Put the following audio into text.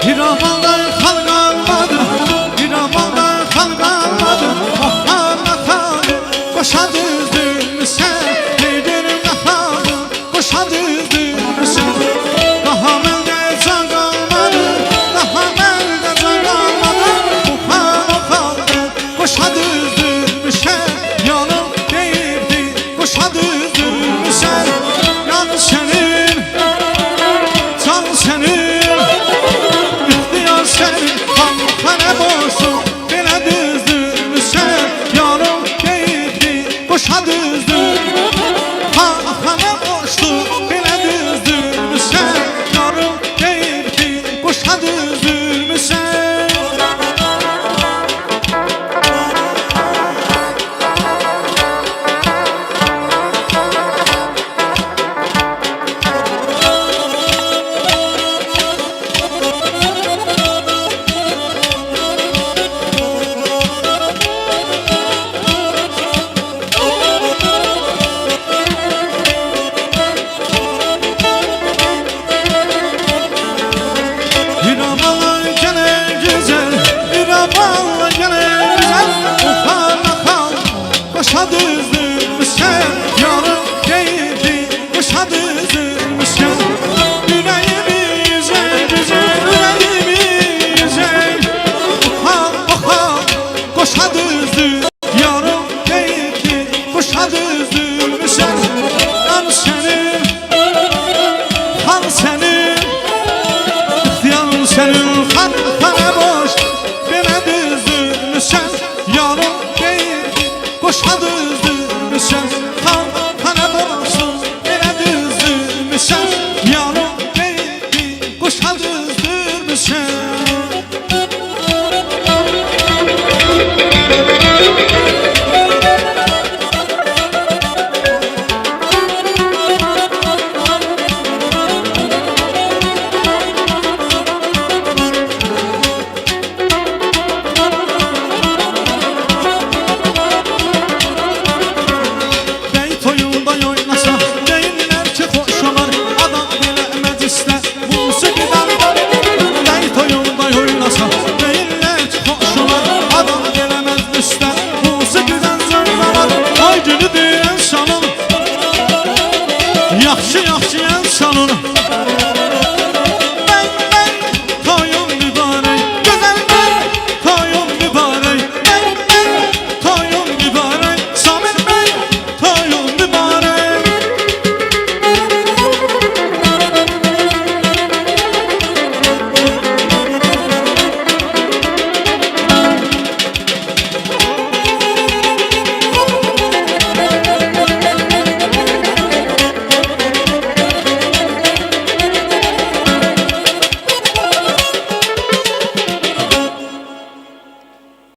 Bir amaldan halk almadı, bir amaldan halk almadı. Ohanla kaldı, koşa düzdün sen. Neydirim kafalı, koşa düzdün sen. Daha melde can kalmadı, daha melde can kalmadı. Ohanla kaldı, koşa düzdün sen. Yanım değildi, koşa düzdün sen. Yan senin, can senin. Bana boşsun, bana düzdün sen. Yarım değildi, koşa düzdün. Bana boşsun, bana düzdün sen. Yarım değildi, koşa düzdün sen. Koşa düzdün sen, yarım değildi, koşa düzdün sen. Yüreğimi yüzey, yüreğimi yüzey. Oha, koşa düzdün, yarım değildi, koşa düzdün sen. Yan senin, han senin, ihtiyar senin, kana boş. Bana düzdün sen, yarım değildi, koşa düzdün sen. Kana boşsun, bana düzdün sen. Yarım değildi, koşa düzdün sen.